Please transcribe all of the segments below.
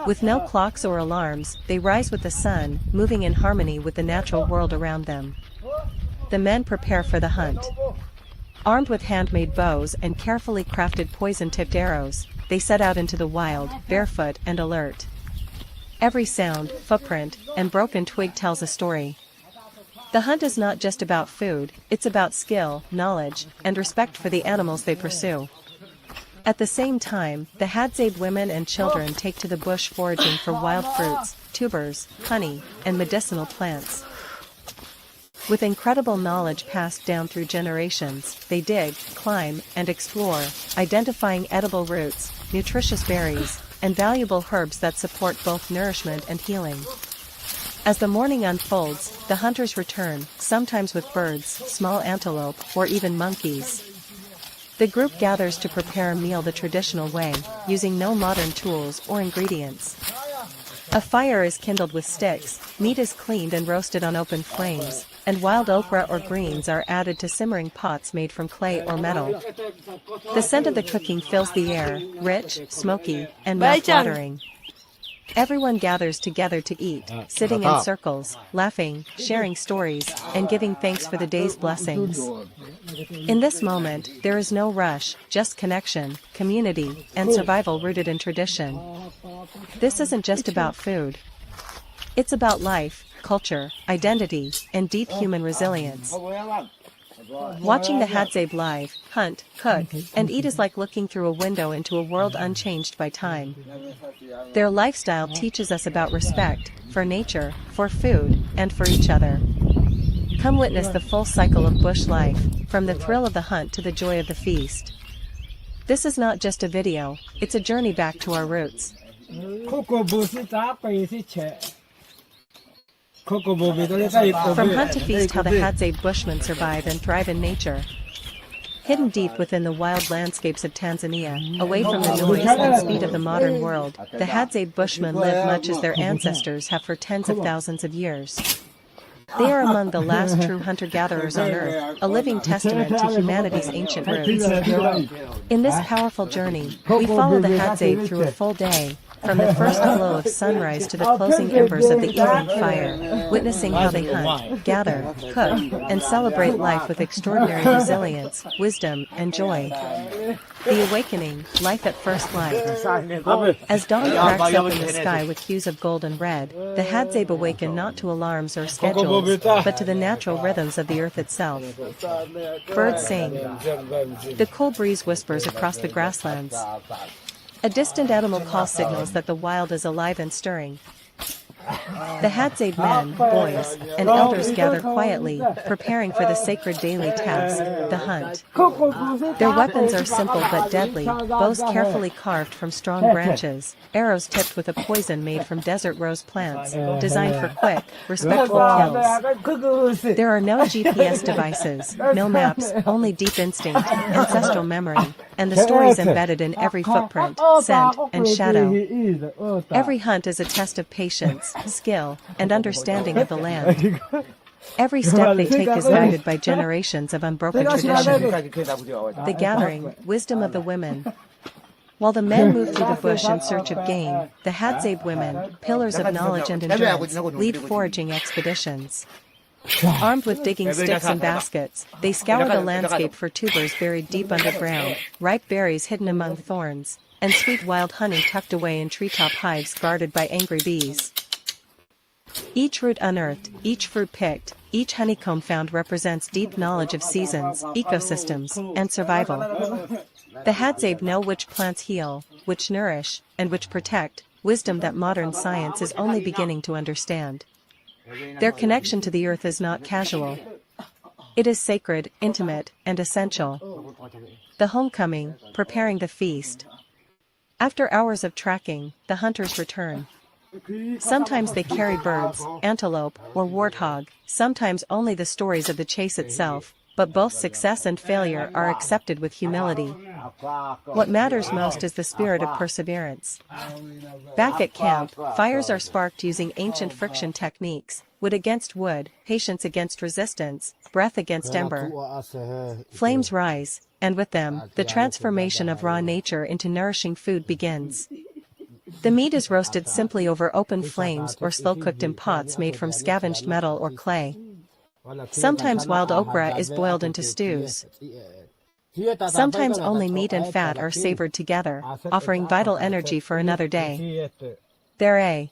With no clocks or alarms, they rise with the sun, moving in harmony with the natural world around them. The men prepare for the hunt. Armed with handmade bows and carefully crafted poison-tipped arrows, they set out into the wild, barefoot and alert. Every sound, footprint, and broken twig tells a story. The hunt is not just about food, it's about skill, knowledge, and respect for the animals they pursue. At the same time, the Hadzabe women and children take to the bush foraging for wild fruits, tubers, honey, and medicinal plants. With incredible knowledge passed down through generations, they dig, climb, and explore, identifying edible roots, nutritious berries, and valuable herbs that support both nourishment and healing. As the morning unfolds, the hunters return, sometimes with birds, small antelope, or even monkeys. The group gathers to prepare a meal the traditional way, using no modern tools or ingredients. A fire is kindled with sticks, meat is cleaned and roasted on open flames, and wild okra or greens are added to simmering pots made from clay or metal. The scent of the cooking fills the air, rich, smoky, and mouth-watering. Everyone gathers together to eat, sitting in circles, laughing, sharing stories, and giving thanks for the day's blessings. In this moment, there is no rush, just connection, community, and survival rooted in tradition. This isn't just about food. It's about life, culture, identity, and deep human resilience. Watching the Hadzabe live, hunt, cook, and eat is like looking through a window into a world unchanged by time. Their lifestyle teaches us about respect, for nature, for food, and for each other. Come witness the full cycle of bush life, from the thrill of the hunt to the joy of the feast. This is not just a video, it's a journey back to our roots. From hunt to feast, how the Hadzabe Bushmen survive and thrive in nature. Hidden deep within the wild landscapes of Tanzania, away from the noise and speed of the modern world, the Hadzabe Bushmen live much as their ancestors have for tens of thousands of years. They are among the last true hunter-gatherers on Earth, a living testament to humanity's ancient roots. In this powerful journey, we follow the Hadzabe through a full day, from the first glow of sunrise to the closing embers of the evening fire, witnessing how they hunt, gather, cook, and celebrate life with extraordinary resilience, wisdom, and joy. The awakening, life at first light. As dawn cracks up in the sky with hues of gold and red, the Hadzabe awaken not to alarms or schedules, but to the natural rhythms of the earth itself. Birds sing. The cool breeze whispers across the grasslands. A distant animal call signals that the wild is alive and stirring. The Hadzabe men, boys, and elders gather quietly, preparing for the sacred daily task, the hunt. Their weapons are simple but deadly, bows carefully carved from strong branches, arrows tipped with a poison made from desert rose plants, designed for quick, respectful kills. There are no GPS devices, no maps, only deep instinct, ancestral memory, and the stories embedded in every footprint, scent, and shadow. Every hunt is a test of patience, skill, and understanding of the land. Every step they take is guided by generations of unbroken tradition. The gathering, wisdom of the women. While the men move through the bush in search of game, the Hadzabe women, pillars of knowledge and endurance, lead foraging expeditions. Armed with digging sticks and baskets, they scour the landscape for tubers buried deep underground, ripe berries hidden among thorns, and sweet wild honey tucked away in treetop hives guarded by angry bees. Each root unearthed, each fruit picked, each honeycomb found represents deep knowledge of seasons, ecosystems, and survival. The Hadzabe know which plants heal, which nourish, and which protect, wisdom that modern science is only beginning to understand. Their connection to the earth is not casual. It is sacred, intimate, and essential. The homecoming, preparing the feast. After hours of tracking, the hunters return. Sometimes they carry birds, antelope, or warthog, sometimes only the stories of the chase itself, but both success and failure are accepted with humility. What matters most is the spirit of perseverance. Back at camp, fires are sparked using ancient friction techniques, wood against wood, patience against resistance, breath against ember. Flames rise, and with them, the transformation of raw nature into nourishing food begins. The meat is roasted simply over open flames or slow-cooked in pots made from scavenged metal or clay. Sometimes wild okra is boiled into stews. Sometimes only meat and fat are savored together, offering vital energy for another day. There a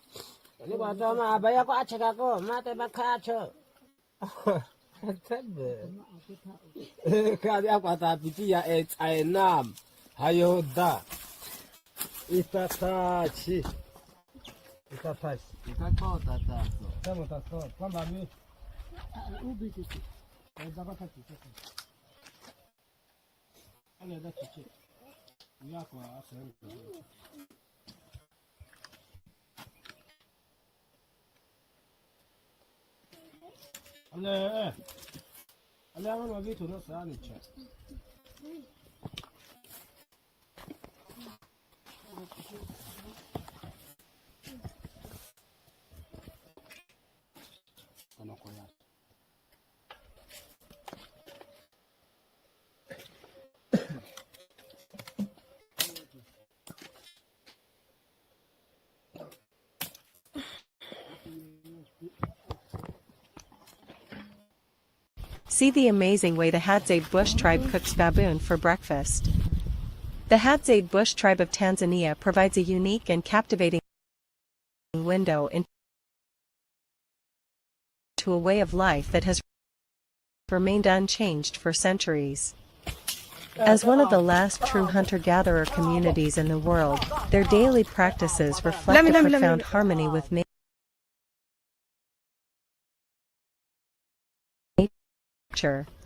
See the amazing way the Hadzabe Bush tribe cooks baboon for breakfast. The Hadzabe Bush tribe of Tanzania provides a unique and captivating window into a way of life that has remained unchanged for centuries. As one of the last true hunter-gatherer communities in the world, their daily practices reflect a profound harmony with nature,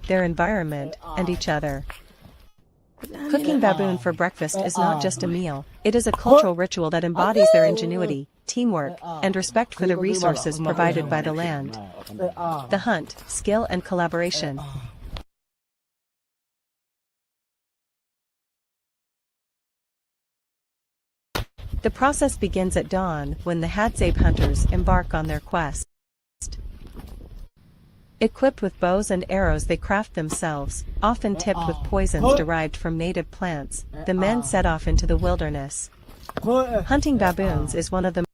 their environment, and each other. Cooking baboon for breakfast is not just a meal, it is a cultural ritual that embodies their ingenuity, teamwork, and respect for the resources provided by the land. The hunt, skill and collaboration. The process begins at dawn when the Hadzabe hunters embark on their quest. Equipped with bows and arrows they craft themselves, often tipped with poisons derived from native plants, the men set off into the wilderness. Hunting baboons is one of the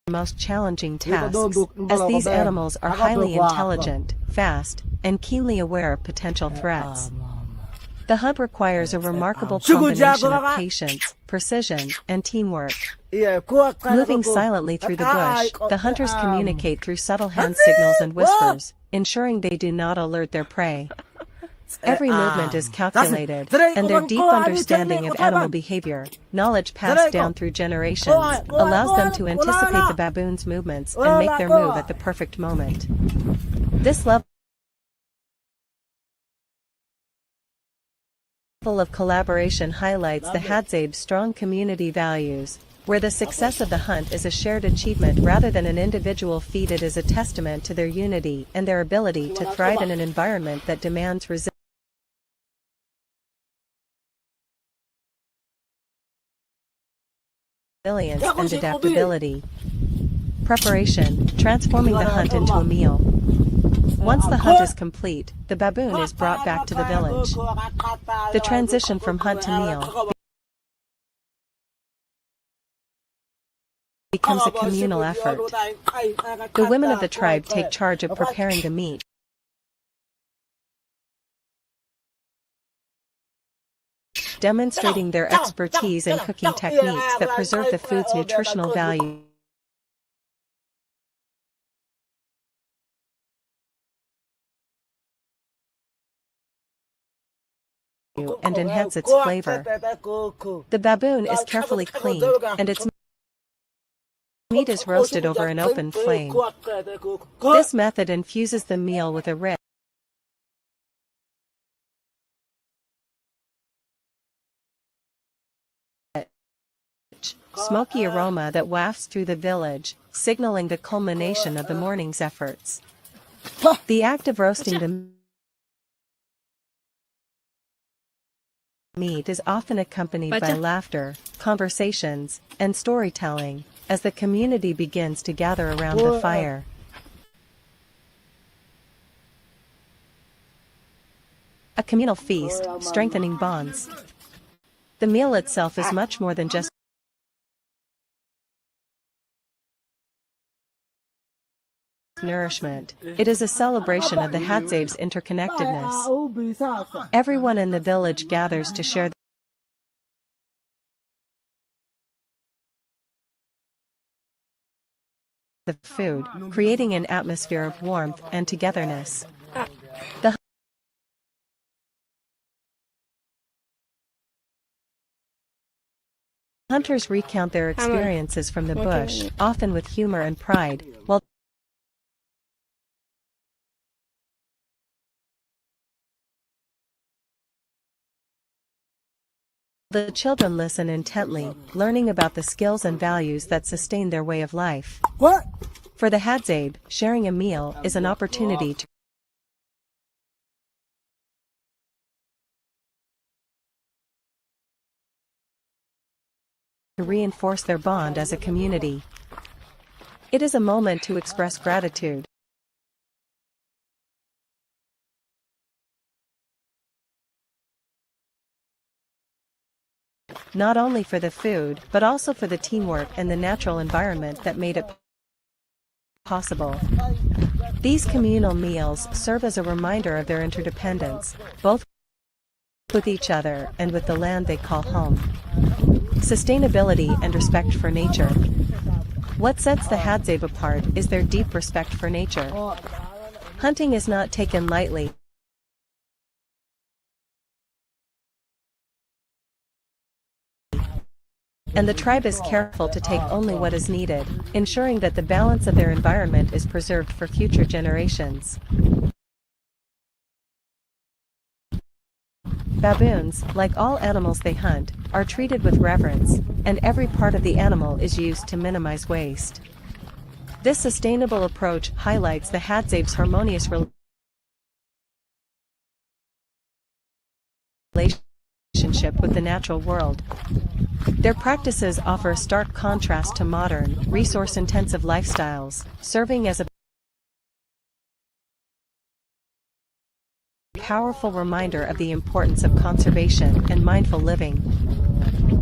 most challenging tasks, as these animals are highly intelligent, fast, and keenly aware of potential threats. The hunt requires a remarkable combination of patience, precision, and teamwork. Moving silently through the bush, the hunters communicate through subtle hand signals and whispers, ensuring they do not alert their prey. Every movement is calculated, and their deep understanding of animal behavior, knowledge passed down through generations, allows them to anticipate the baboon's movements and make their move at the perfect moment. This level of collaboration highlights the Hadzabe's strong community values. Where the success of the hunt is a shared achievement rather than an individual feat, it is a testament to their unity and their ability to thrive in an environment that demands resilience and adaptability. Preparation, transforming the hunt into a meal. Once the hunt is complete, the baboon is brought back to the village. The transition from hunt to meal becomes a communal effort. The women of the tribe take charge of preparing the meat, demonstrating their expertise in cooking techniques that preserve the food's nutritional value and enhance its flavor. The baboon is carefully cleaned, and its meat is roasted over an open flame. This method infuses the meal with a rich, smoky aroma that wafts through the village, signaling the culmination of the morning's efforts. The act of roasting the meat is often accompanied by laughter, conversations, and storytelling, as the community begins to gather around the fire. A communal feast, strengthening bonds. The meal itself is much more than just nourishment. It is a celebration of the Hadzabe's interconnectedness. Everyone in the village gathers to share the food, creating an atmosphere of warmth and togetherness. The hunters recount their experiences from the bush, often with humor and pride, while the children listen intently, learning about the skills and values that sustain their way of life. For the Hadzabe, sharing a meal is an opportunity to reinforce their bond as a community. It is a moment to express gratitude, not only for the food, but also for the teamwork and the natural environment that made it possible. These communal meals serve as a reminder of their interdependence, both with each other and with the land they call home. Sustainability and respect for nature. What sets the Hadzabe apart is their deep respect for nature. Hunting is not taken lightly, and the tribe is careful to take only what is needed, ensuring that the balance of their environment is preserved for future generations. Baboons, like all animals they hunt, are treated with reverence, and every part of the animal is used to minimize waste. This sustainable approach highlights the Hadzabe's harmonious relationship with the natural world. Their practices offer a stark contrast to modern, resource-intensive lifestyles, serving as a powerful reminder of the importance of conservation and mindful living.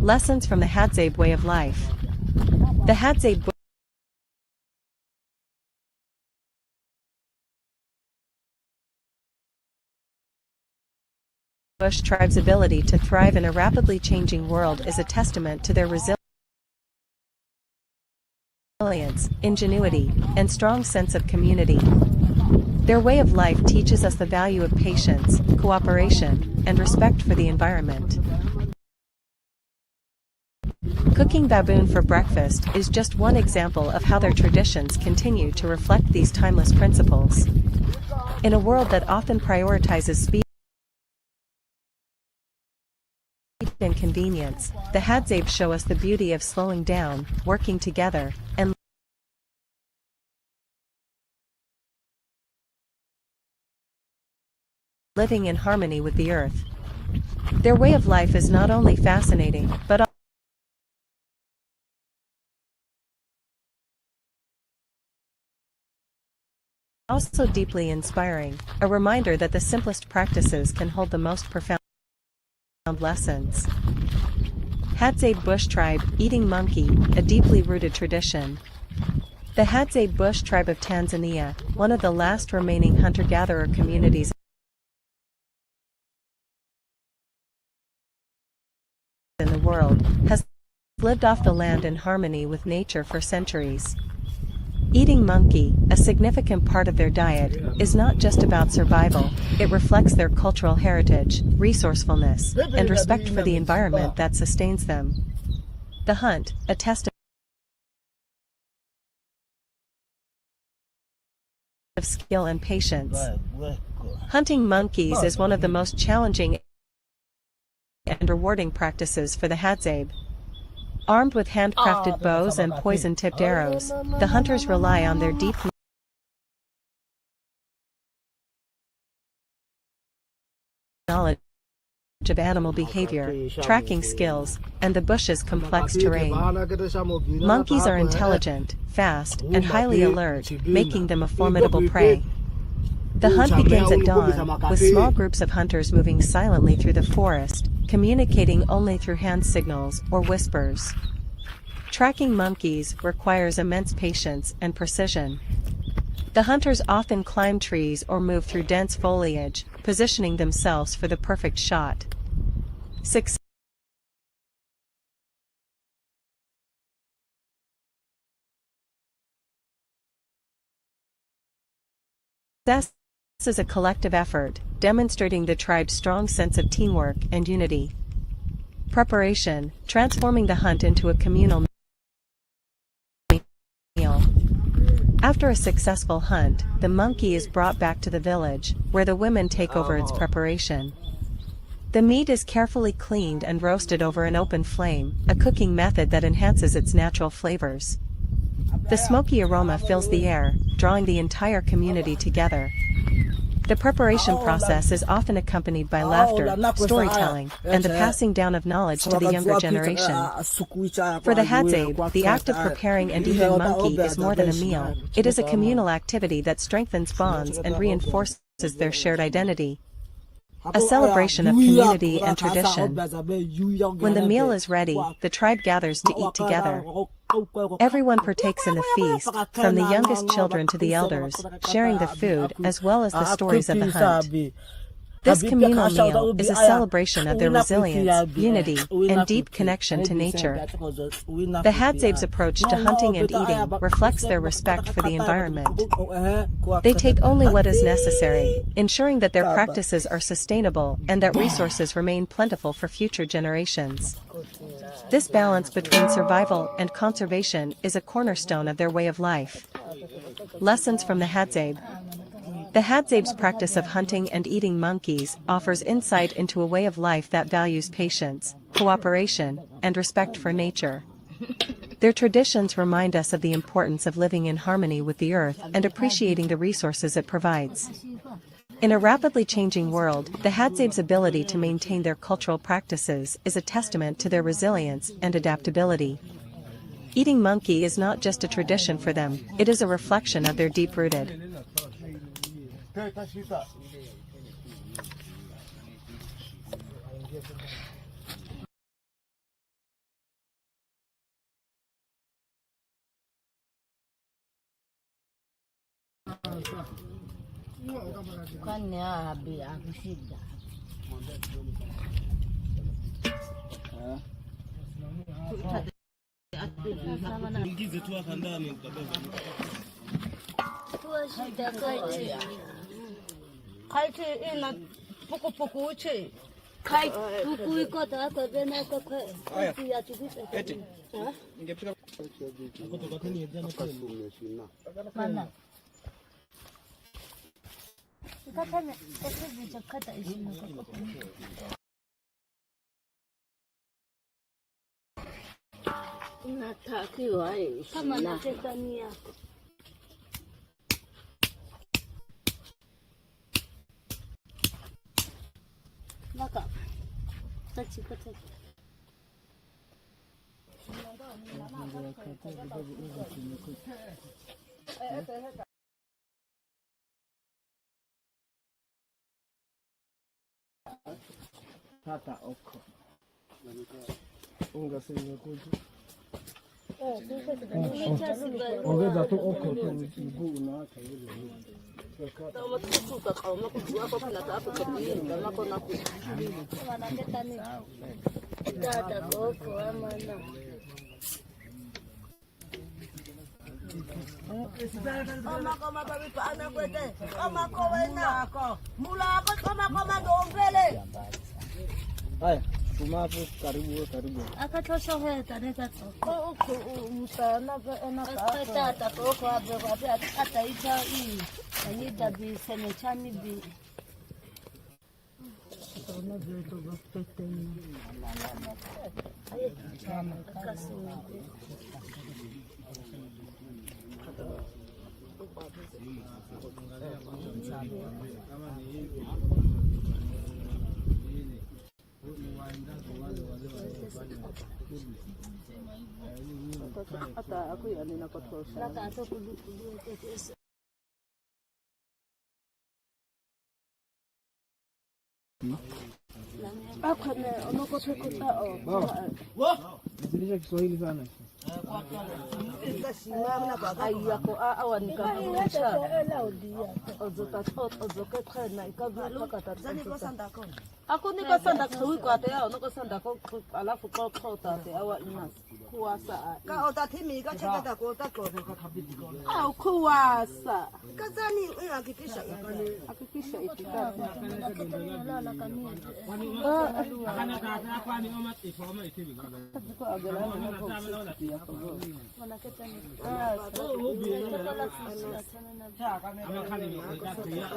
Lessons from the Hadzabe way of life. The Hadzabe Bush tribe's ability to thrive in a rapidly changing world is a testament to their resilience, ingenuity, and strong sense of community. Their way of life teaches us the value of patience, cooperation, and respect for the environment. Cooking baboon for breakfast is just one example of how their traditions continue to reflect these timeless principles. In a world that often prioritizes speed and convenience, the Hadzabe show us the beauty of slowing down, working together, and living in harmony with the earth. Their way of life is not only fascinating, but also deeply inspiring, a reminder that the simplest practices can hold the most profound lessons. Hadzabe Bush Tribe, eating monkey, a deeply rooted tradition. The Hadzabe Bush Tribe of Tanzania, one of the last remaining hunter-gatherer communities in the world, has lived off the land in harmony with nature for centuries. Eating monkey, a significant part of their diet, is not just about survival, it reflects their cultural heritage, resourcefulness, and respect for the environment that sustains them. The hunt, a test of skill and patience. Hunting monkeys is one of the most challenging and rewarding practices for the Hadzabe. Armed with handcrafted bows and poison-tipped arrows, the hunters rely on their deep knowledge of animal behavior, tracking skills, and the bush's complex terrain. Monkeys are intelligent, fast, and highly alert, making them a formidable prey. The hunt begins at dawn, with small groups of hunters moving silently through the forest, communicating only through hand signals or whispers. Tracking monkeys requires immense patience and precision. The hunters often climb trees or move through dense foliage, positioning themselves for the perfect shot. Success is a collective effort, demonstrating the tribe's strong sense of teamwork and unity. Preparation, transforming the hunt into a communal meal. After a successful hunt, the monkey is brought back to the village, where the women take over its preparation. The meat is carefully cleaned and roasted over an open flame, a cooking method that enhances its natural flavors. The smoky aroma fills the air, drawing the entire community together. The preparation process is often accompanied by laughter, storytelling, and the passing down of knowledge to the younger generation. For the Hadzabe, the act of preparing and eating monkey is more than a meal, it is a communal activity that strengthens bonds and reinforces their shared identity. A celebration of community and tradition. When the meal is ready, the tribe gathers to eat together. Everyone partakes in the feast, from the youngest children to the elders, sharing the food as well as the stories of the hunt. This communal meal is a celebration of their resilience, unity, and deep connection to nature. The Hadzabe's approach to hunting and eating reflects their respect for the environment. They take only what is necessary, ensuring that their practices are sustainable and that resources remain plentiful for future generations. This balance between survival and conservation is a cornerstone of their way of life. Lessons from the Hadzabe. The Hadzabe's practice of hunting and eating monkeys offers insight into a way of life that values patience, cooperation, and respect for nature. Their traditions remind us of the importance of living in harmony with the earth and appreciating the resources it provides. In a rapidly changing world, the Hadzabe's ability to maintain their cultural practices is a testament to their resilience and adaptability. Eating monkey is not just a tradition for them, it is a reflection of their deep-rooted Nifundisha Kiswahili sana. Aku ni kasanda kui kwa te au no kasanda ko alafu ko kota te awa ina kuasa ka ota thimi ka cheka ta ko ta ko ka thabiti ko au kuasa kazani hakikisha itika la kamili kana ta ta kwa ni oma ti fo ma itibi ko agala na ko ya ko wana ketani o bi ta ka me khali ni ka ya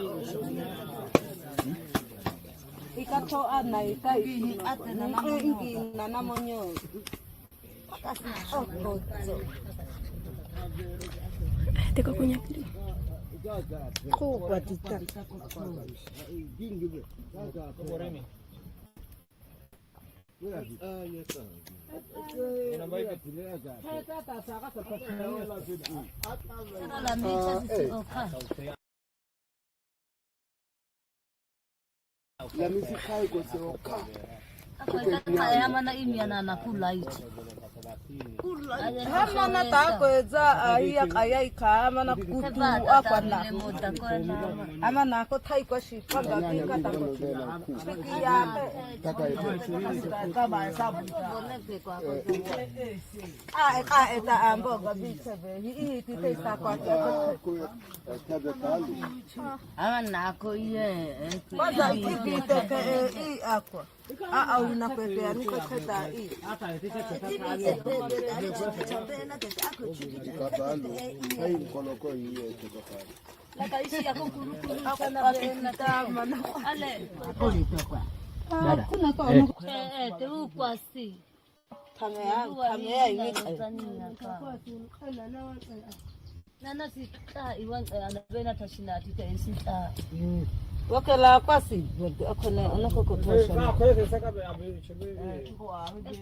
ikato ana ika ini ate na na monyo Teko kunya kiri. Ko patita. La musica iko soka. Kaya mana imiana na kulaiti. Hama na takweza aiya kaya ikama na kutu akwana. Ama na ko thai ko shipanga tika ta ko. Sikia kama sabu. Eta ambo gabitse hii tite sa kwa ko. Ama nako iye. Kwanza ikipite i akwa. Au unakwepea niko kata hii. Wakala kwasi akone onako kotosha na kwese saka be abi chebe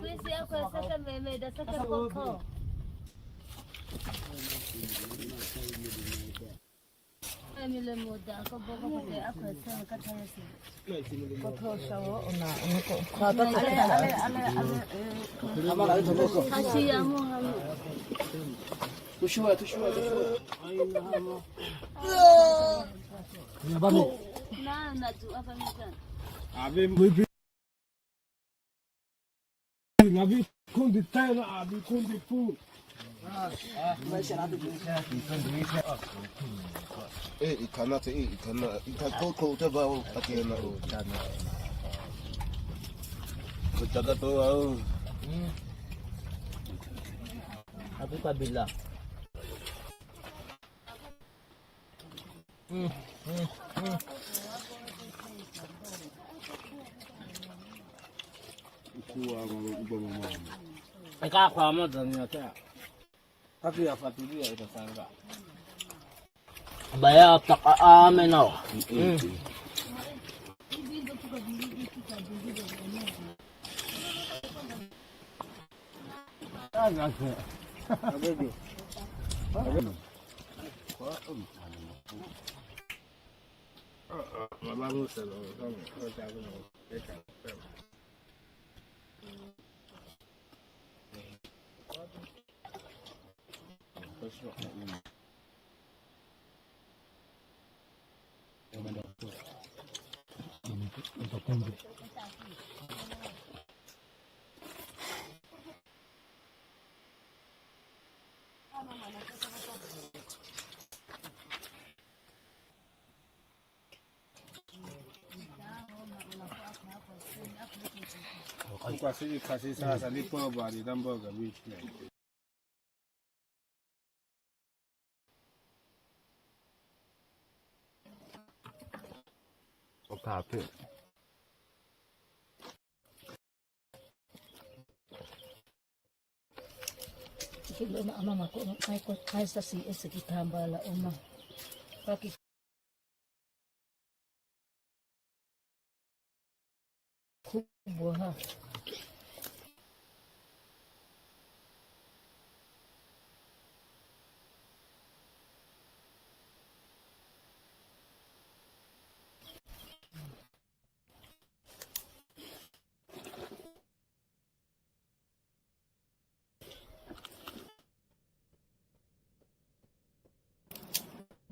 Kwesi yako saka meme da saka koko Emile moda ko boko kote ako saka katayasi kotosha ona onako kwata Ama na ito Kashi ya mo hamu tushua. Aina hamo. Ya babu. na tu apa mikan Abi mbi. Nabi kundi tena abi kundi fu. Itakoko utaba akiena utana. Kutaka to au. Aku kabila. Kuwa ngoma mama. Eka kwa madani ata. Haki ya fatulia itasanga. Baya taka ameno. Abego. Mama Musa lo kama kwa sisi kasi sasa lipo bali damboga bichi. Okape. kilo na ama ko kai sa si ese kitambala uma paki kubwa ha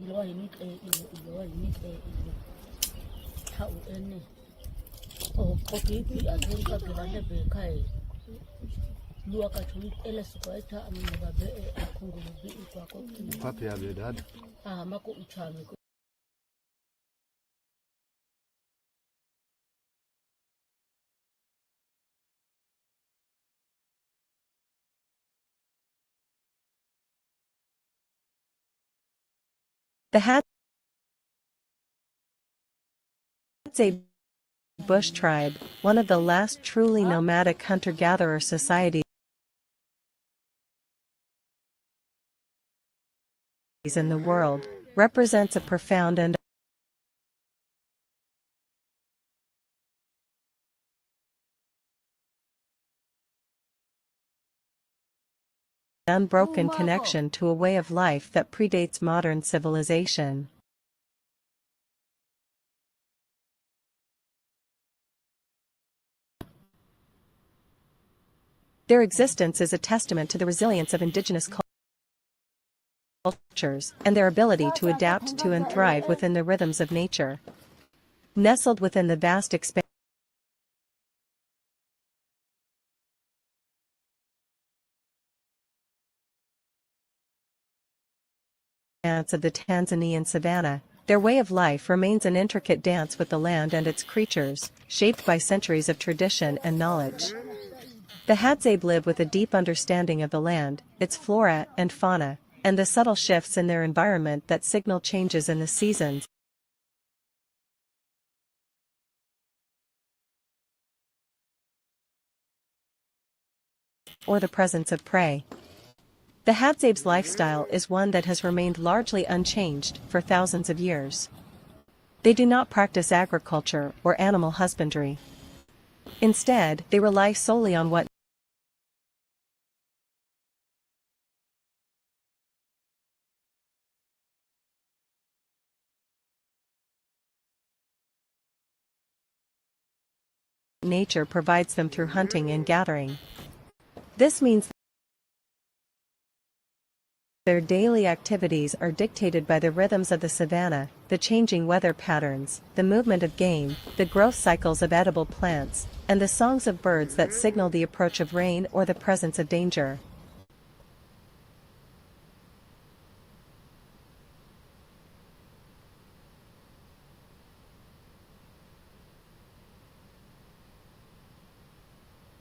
Ilo ini ilo ini tahu ini. Oh, kopi atau kita be kai. Dua kacung elas suka itu amin babe aku ngubi itu aku. Papi ya bedad. Mako uchami. The Hadzabe Bush tribe, one of the last truly nomadic hunter-gatherer societies in the world, represents a profound and unbroken connection to a way of life that predates modern civilization. Their existence is a testament to the resilience of indigenous cultures and their ability to adapt to and thrive within the rhythms of nature. Nestled within the vast expanse of the Tanzanian savanna, their way of life remains an intricate dance with the land and its creatures, shaped by centuries of tradition and knowledge. The Hadzabe live with a deep understanding of the land, its flora and fauna, and the subtle shifts in their environment that signal changes in the seasons or the presence of prey. The Hadzabe's lifestyle is one that has remained largely unchanged for thousands of years. They do not practice agriculture or animal husbandry. Instead, they rely solely on what nature provides them through hunting and gathering. This means their daily activities are dictated by the rhythms of the savanna, the changing weather patterns, the movement of game, the growth cycles of edible plants, and the songs of birds that signal the approach of rain or the presence of danger.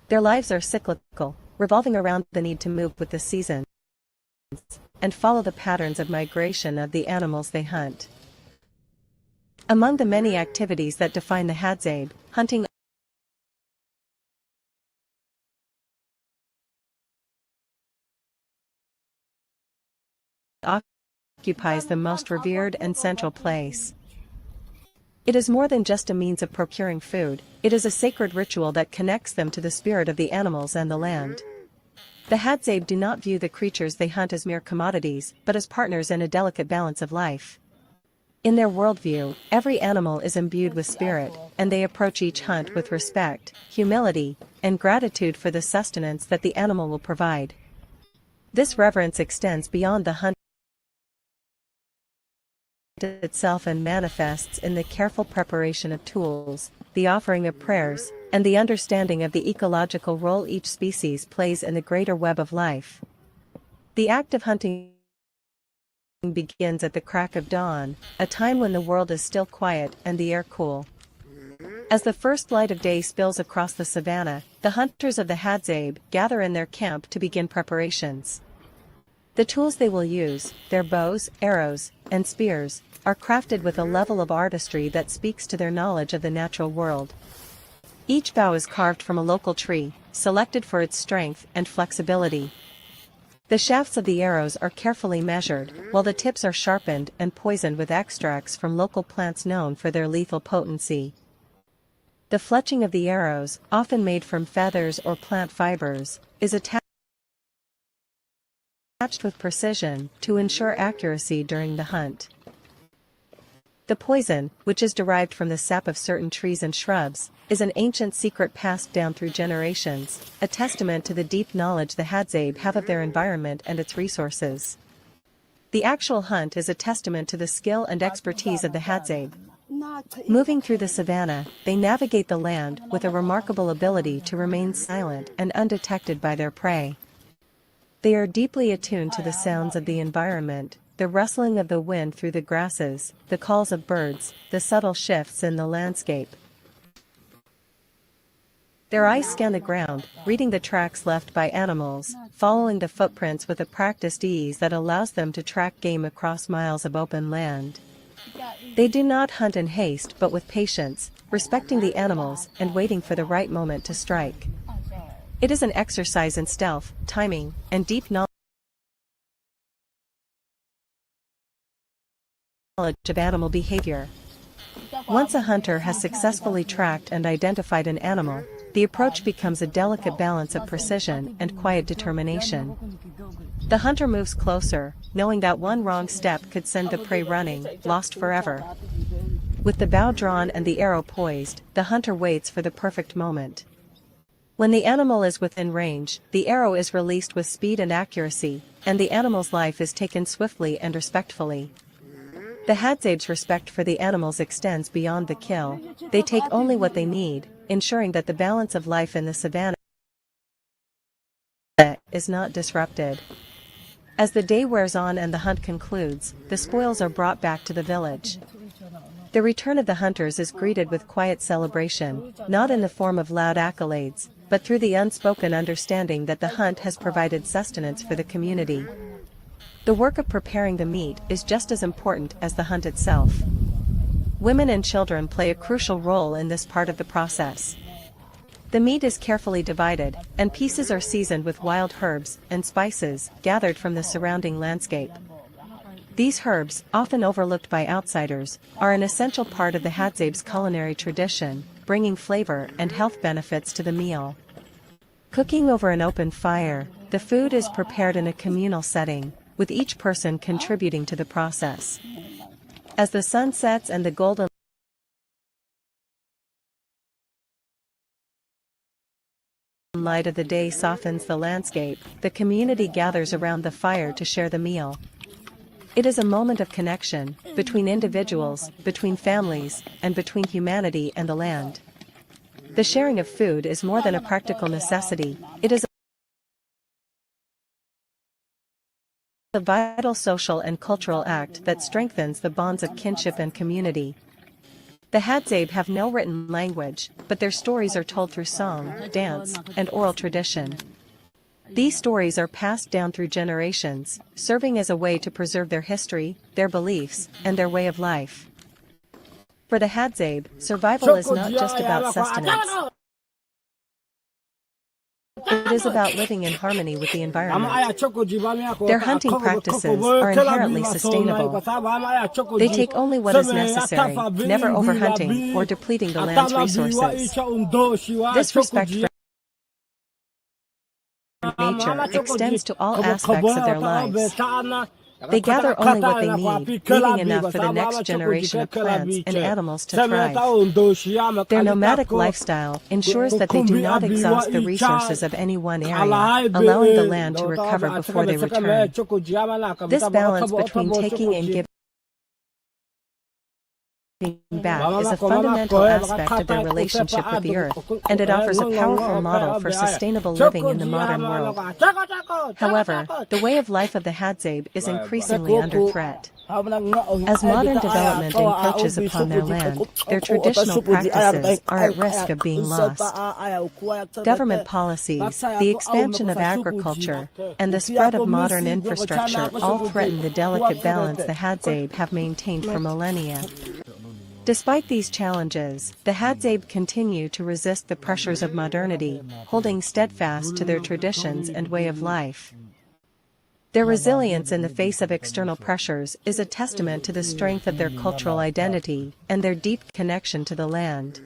Their lives are cyclical, revolving around the need to move with the seasons and follow the patterns of migration of the animals they hunt. Among the many activities that define the Hadzabe, hunting occupies the most revered and central place. It is more than just a means of procuring food, it is a sacred ritual that connects them to the spirit of the animals and the land. The Hadzabe do not view the creatures they hunt as mere commodities, but as partners in a delicate balance of life. In their worldview, every animal is imbued with spirit, and they approach each hunt with respect, humility, and gratitude for the sustenance that the animal will provide. This reverence extends beyond the hunt itself and manifests in the careful preparation of tools, the offering of prayers, and the understanding of the ecological role each species plays in the greater web of life. The act of hunting begins at the crack of dawn, a time when the world is still quiet and the air cool. As the first light of day spills across the savanna, the hunters of the Hadzabe gather in their camp to begin preparations. The tools they will use, their bows, arrows, and spears, are crafted with a level of artistry that speaks to their knowledge of the natural world. Each bow is carved from a local tree, selected for its strength and flexibility. The shafts of the arrows are carefully measured, while the tips are sharpened and poisoned with extracts from local plants known for their lethal potency. The fletching of the arrows, often made from feathers or plant fibers, is attached with precision to ensure accuracy during the hunt. The poison, which is derived from the sap of certain trees and shrubs, is an ancient secret passed down through generations, a testament to the deep knowledge the Hadzabe have of their environment and its resources. The actual hunt is a testament to the skill and expertise of the Hadzabe. Moving through the savannah, they navigate the land with a remarkable ability to remain silent and undetected by their prey. They are deeply attuned to the sounds of the environment, the rustling of the wind through the grasses, the calls of birds, the subtle shifts in the landscape. Their eyes scan the ground, reading the tracks left by animals, following the footprints with a practiced ease that allows them to track game across miles of open land. They do not hunt in haste but with patience, respecting the animals and waiting for the right moment to strike. It is an exercise in stealth, timing, and deep knowledge of animal behavior. Once a hunter has successfully tracked and identified an animal, the approach becomes a delicate balance of precision and quiet determination. The hunter moves closer, knowing that one wrong step could send the prey running, lost forever. With the bow drawn and the arrow poised, the hunter waits for the perfect moment. When the animal is within range, the arrow is released with speed and accuracy, and the animal's life is taken swiftly and respectfully. The Hadzabe's respect for the animals extends beyond the kill. They take only what they need, ensuring that the balance of life in the savannah is not disrupted. As the day wears on and the hunt concludes, the spoils are brought back to the village. The return of the hunters is greeted with quiet celebration, not in the form of loud accolades, but through the unspoken understanding that the hunt has provided sustenance for the community. The work of preparing the meat is just as important as the hunt itself. Women and children play a crucial role in this part of the process. The meat is carefully divided, and pieces are seasoned with wild herbs and spices gathered from the surrounding landscape. These herbs, often overlooked by outsiders, are an essential part of the Hadzabe's culinary tradition, bringing flavor and health benefits to the meal. Cooking over an open fire, the food is prepared in a communal setting, with each person contributing to the process. As the sun sets and the golden light of the day softens the landscape, the community gathers around the fire to share the meal. It is a moment of connection, between individuals, between families, and between humanity and the land. The sharing of food is more than a practical necessity, it is a vital social and cultural act that strengthens the bonds of kinship and community. The Hadzabe have no written language, but their stories are told through song, dance, and oral tradition. These stories are passed down through generations, serving as a way to preserve their history, their beliefs, and their way of life. For the Hadzabe, survival is not just about sustenance. It is about living in harmony with the environment. Their hunting practices are inherently sustainable. They take only what is necessary, never overhunting or depleting the land's resources. This respect for nature extends to all aspects of their lives. They gather only what they need, leaving enough for the next generation of plants and animals to thrive. Their nomadic lifestyle ensures that they do not exhaust the resources of any one area, allowing the land to recover before they return. This balance between taking and giving back is a fundamental aspect of their relationship with the earth, and it offers a powerful model for sustainable living in the modern world. However, the way of life of the Hadzabe is increasingly under threat. As modern development encroaches upon their land, their traditional practices are at risk of being lost. Government policies, the expansion of agriculture, and the spread of modern infrastructure all threaten the delicate balance the Hadzabe have maintained for millennia. Despite these challenges, the Hadzabe continue to resist the pressures of modernity, holding steadfast to their traditions and way of life. Their resilience in the face of external pressures is a testament to the strength of their cultural identity and their deep connection to the land.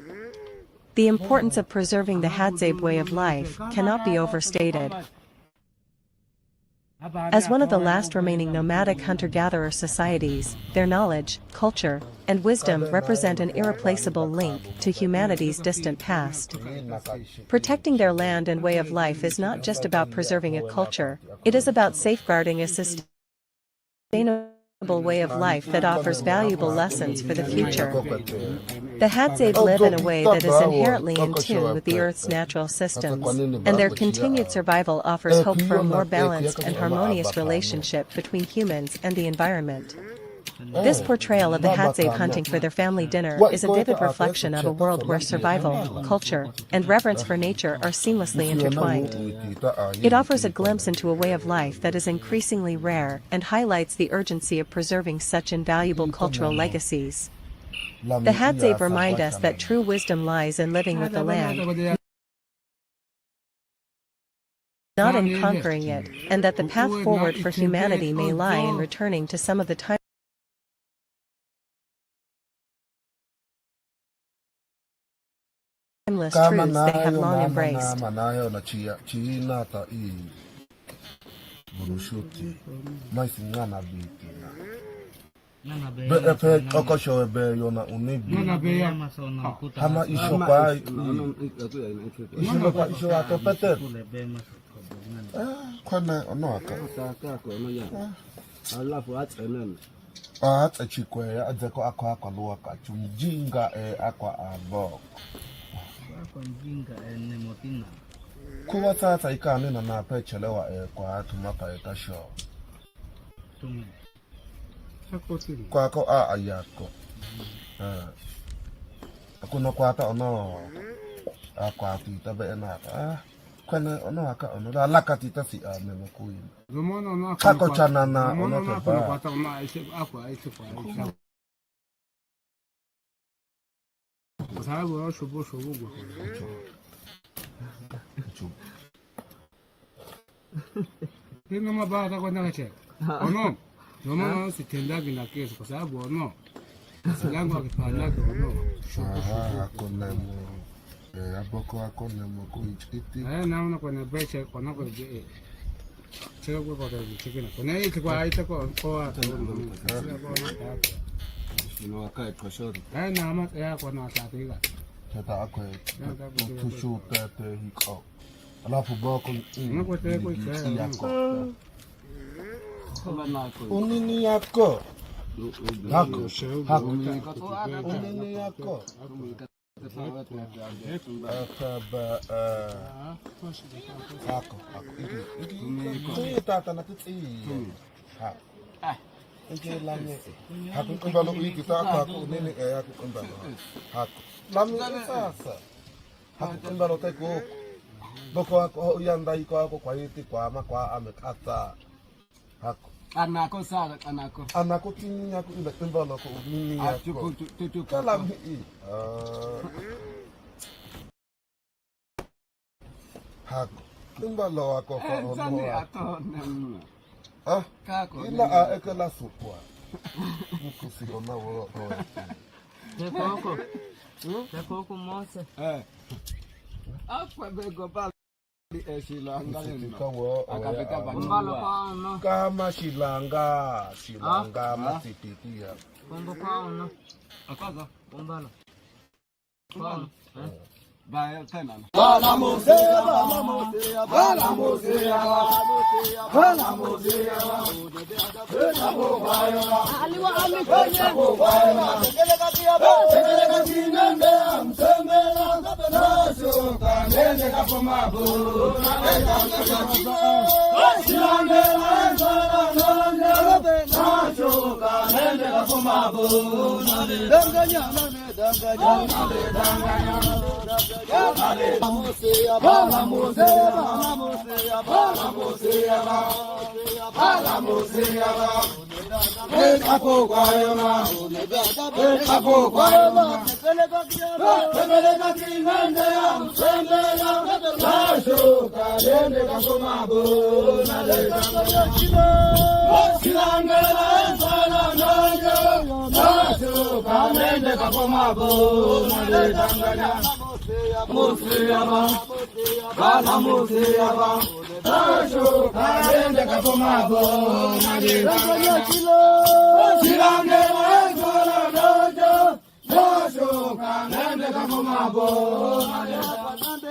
The importance of preserving the Hadzabe way of life cannot be overstated. As one of the last remaining nomadic hunter-gatherer societies, their knowledge, culture, and wisdom represent an irreplaceable link to humanity's distant past. Protecting their land and way of life is not just about preserving a culture, it is about safeguarding a sustainable way of life that offers valuable lessons for the future. The Hadzabe live in a way that is inherently in tune with the Earth's natural systems, and their continued survival offers hope for a more balanced and harmonious relationship between humans and the environment. This portrayal of the Hadzabe hunting for their family dinner is a vivid reflection of a world where survival, culture, and reverence for nature are seamlessly intertwined. It offers a glimpse into a way of life that is increasingly rare and highlights the urgency of preserving such invaluable cultural legacies. The Hadzabe remind us that true wisdom lies in living with the land, not in conquering it, and that the path forward for humanity may lie in returning to some of the timeless truths they have long embraced. Kuwa sasa ikani na napechelewa kwa tumapa etasho. Kwako ayako. Akuno kwata ono kwa tita be na kwana ono aka ono la lakatita si ameme kuyi. Kako chana na ono teba. Kwata ono akwa aise kwa aise. Sababu wa shobo go. Tengo mabata kwa nakache. Ono. Nono sitendagi na kesi kwa sababu ono. Silangu akipanaga ono. Akona mo. Aboko akona mo kuichiti. Naona kwa nabeche kwa nako je. Chega kwa chikina. Kwa nai kwa aita kwa no akae kwa shori. Na ama ya kwa na tatiga. Tata akwe tushu tete hiko. Alafu boko yako. Unini yako. Hako. Unini yako. Hako. Iki tata na titi. Hako. Iki lami. Hako kumbalo iki tata hako unini hako kumbalo. Hako. Lami sasa. Hako kumbalo teko. Boko ako yandai ko ako kwa iti kwa ama kwa amekata. Hako. Anako sa anako. Anako tini yako ila kumbalo ko unini yako. Kalami i. Hako. Kumbalo ako kwa ono. Ila ekala supwa. Mukusilo na wo. Tekoko mose. Akwa bego bali shilanga akabeka Kumbalo kama shilanga masipitia. Kumbo kwao akaza kumbalo. baya tena. Bala mosea, bala mosea, bala mosea, bala mosea, bala mosea. Aliwa amefanya bala. Tegele katina mbea msembela naso kanene kapamabu. Silangela zala nanya naso kanene kapamabu. Danganya nane danganya. Bala mosea, bala mosea, bala mosea, bala mosea, bala mosea. Kapo guayona, kapo guayona. Tebele kakinande am sembela, naso kalende kapo mabu, nale kangayachino. Silangela zala nanya, naso kalende kapo mabu, nale kangayachino. Mosea bala mosea ba, naso kalende kapo mabu, nale kangayachino. Silangela zala nanya, naso kalende kapo mabu, nale kangayachino.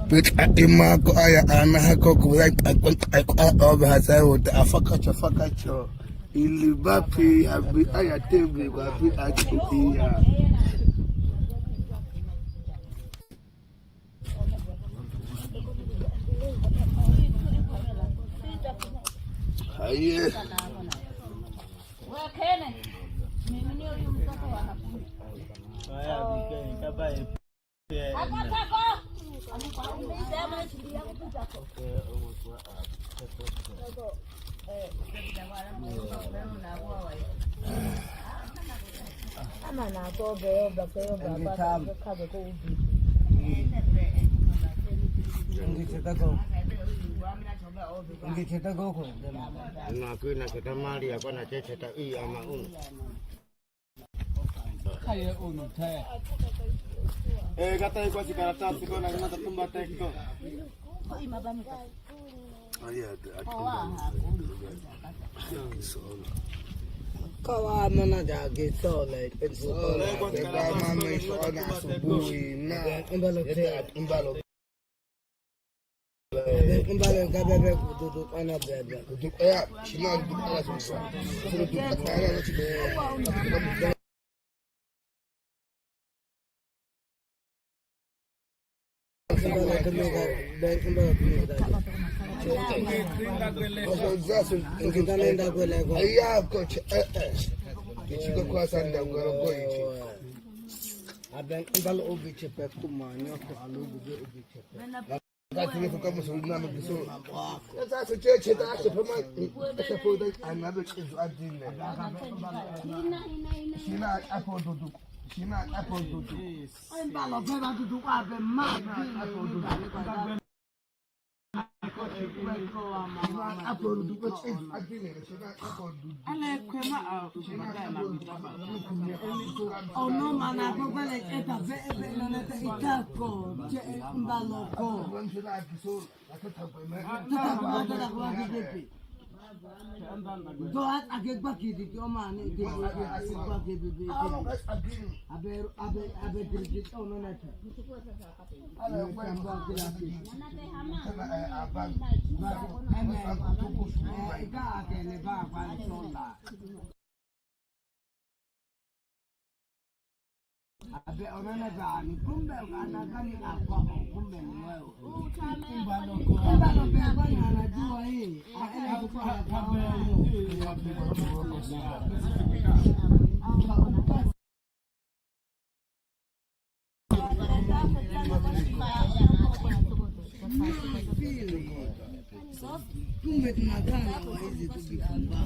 Bitch, Imako, Anahako, I over has I would Afakacho. Ilibapi, I table, Kawa mana jage sole sole ba mama isona asubuhi na imbalo kabebe kududu ana bebe kududu ya shima kududu ana sumsa kududu ana na chibe Shina apple dudu. I'm balo beba dudu abe ma apple dudu. Ono mana kokole eta ve nana ta itako je mbaloko. Doat agak bagi di koma ni di bagi bebe. Abe dirjit ono nata. Tambah lagi. Ika akene ba sola. Abe ono nata ni kumbe ana kani apa kumbe mwe. Mbalo be bana anajua hii. Kumbe tunataka waweze kujifungua.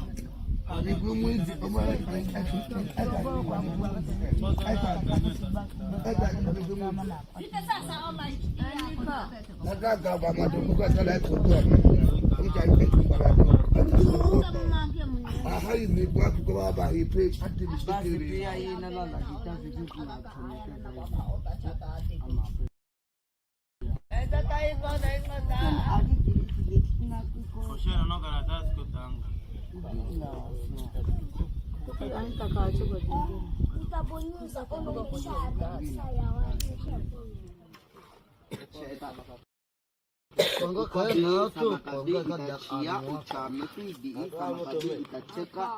Kongo kaya na to, kongo kada siya ucapnya tuh di sama tadi kita cekak.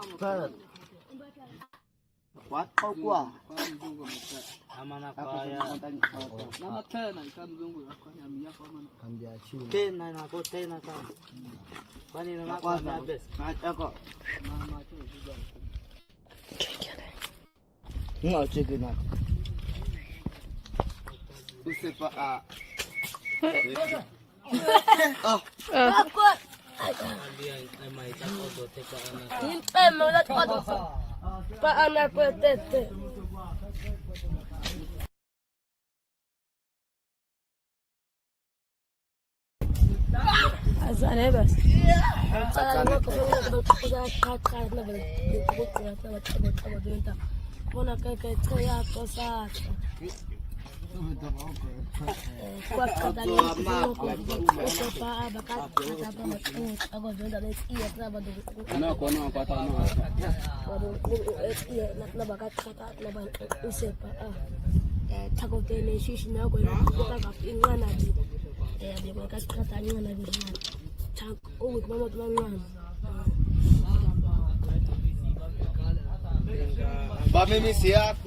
Kuat kau kuah. Amana kaya. Nama tena ikan zungu aku nyamia kau mana? Tena na ko tena ka. Bani na ko na bes. Ako. Mama tu juga. Nggak cekak nak. Usepa a. Takut. Timpe mulut kotor. Pak anak petete. Azane bas. Azane ko Mimi siap.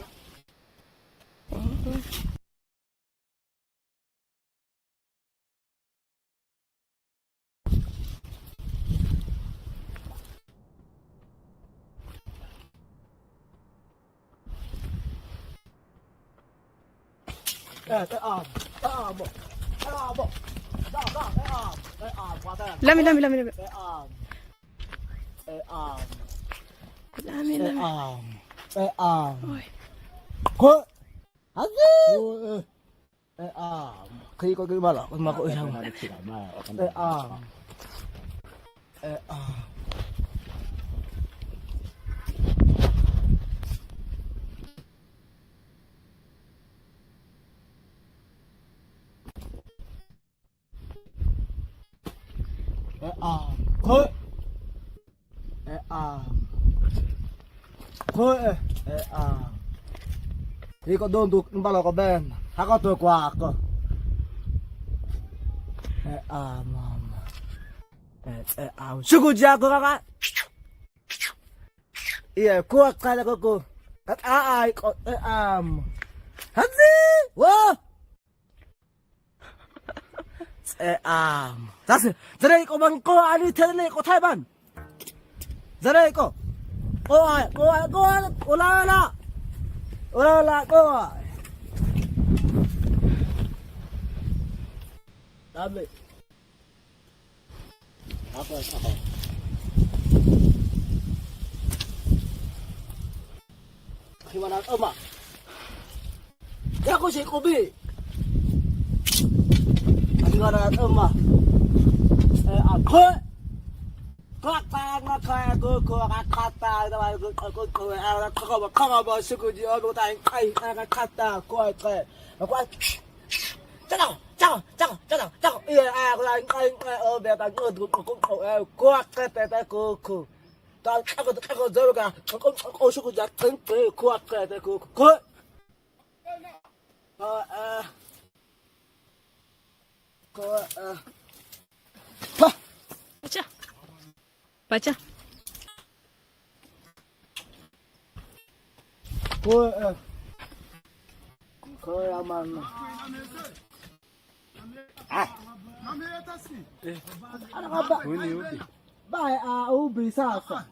Lami. Kok? Azi. Khi có cái ba lọ con mà có sao mà thì có đôn tụt ba lọ có bên hay có tuổi quà cơ sukuja ko kaka iya ko kala ko at ai ko hazi wo 다스 저래 이거 만거 아니 테네 이거 타이반 저래 이거 올라라 거 다음에 apa gimana Oma ya aku sih kopi gimana Oma Baca. Baca. Ubi sasa.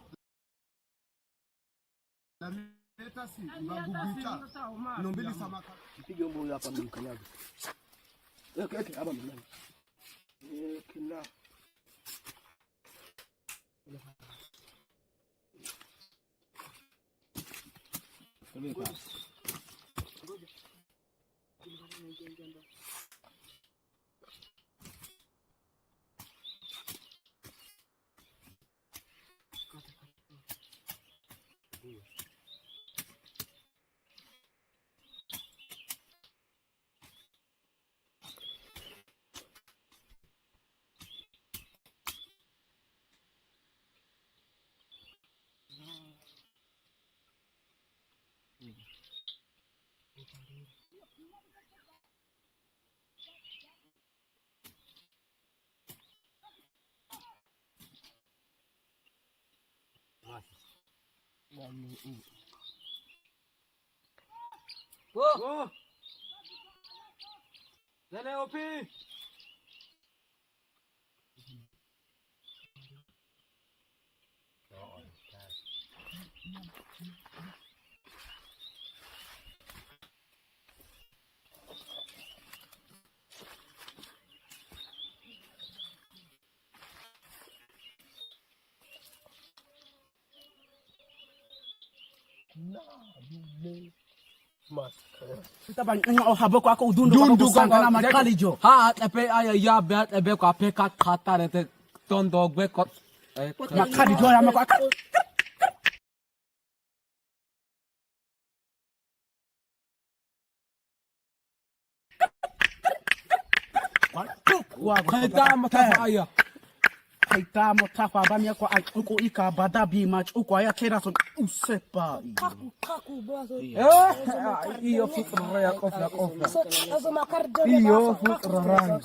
Kita banyak habo ko ako dundu ko sanga na makalijo. Ha tepe aya ya be tepe ko ape ka khata rete ton dog be ko Makalijo ya mako akal. Wa khata mata aya Kaita motafa bamia kwa uko ika badabi match uko ya kera so usepa. iyo fikra ya kofla kofla Iyo fikra ran.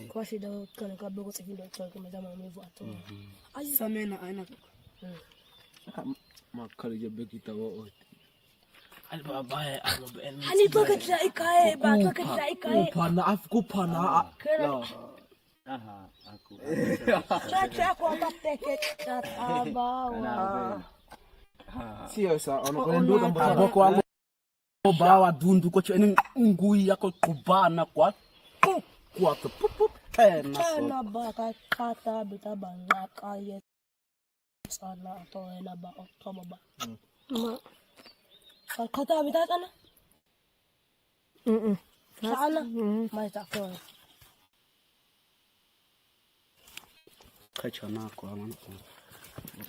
Kwa shida kana kadogo tsikindo chake mazama mwevu ato. Samena aina. makali je bekita wo Hani toka kita ikae ba toka kita ikae. Pana afku pana. Aha, aku. Chacha kwa mateke tatabawa. Sio sa ono kwendo kamba boko wangu bawa dundu ko chene ngui yako kubana kwa tena baka kata bitabanga kaye sana to ela ba otoba ba. Kata bitatana? Sana mai takon. Kachana kwa mwana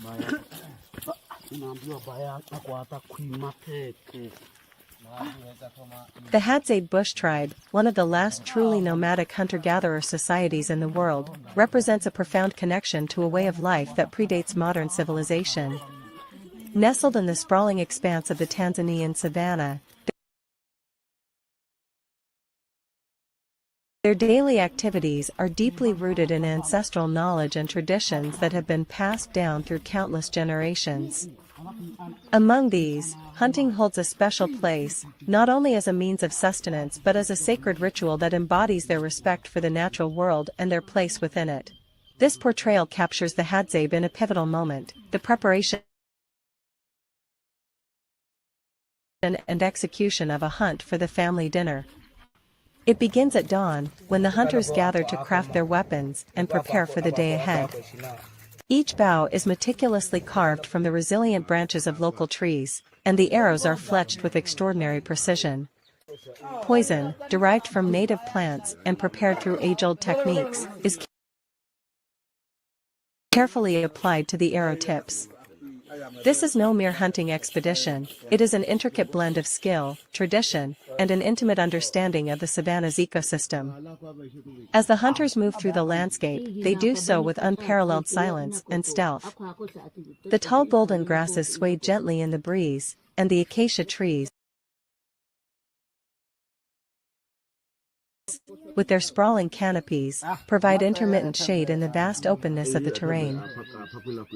baya inaambiwa baya kwa hata kuima peke. The Hadzabe Bush tribe, one of the last truly nomadic hunter-gatherer societies in the world, represents a profound connection to a way of life that predates modern civilization. Nestled in the sprawling expanse of the Tanzanian savanna, their daily activities are deeply rooted in ancestral knowledge and traditions that have been passed down through countless generations. Among these, hunting holds a special place, not only as a means of sustenance but as a sacred ritual that embodies their respect for the natural world and their place within it. This portrayal captures the Hadzabe in a pivotal moment, the preparation and execution of a hunt for the family dinner. It begins at dawn, when the hunters gather to craft their weapons and prepare for the day ahead. Each bough is meticulously carved from the resilient branches of local trees, and the arrows are fletched with extraordinary precision. Poison, derived from native plants and prepared through age-old techniques, is carefully applied to the arrow tips. This is no mere hunting expedition, it is an intricate blend of skill, tradition, and an intimate understanding of the savanna's ecosystem. As the hunters move through the landscape, they do so with unparalleled silence and stealth. The tall golden grasses sway gently in the breeze, and the acacia trees, with their sprawling canopies, provide intermittent shade in the vast openness of the terrain.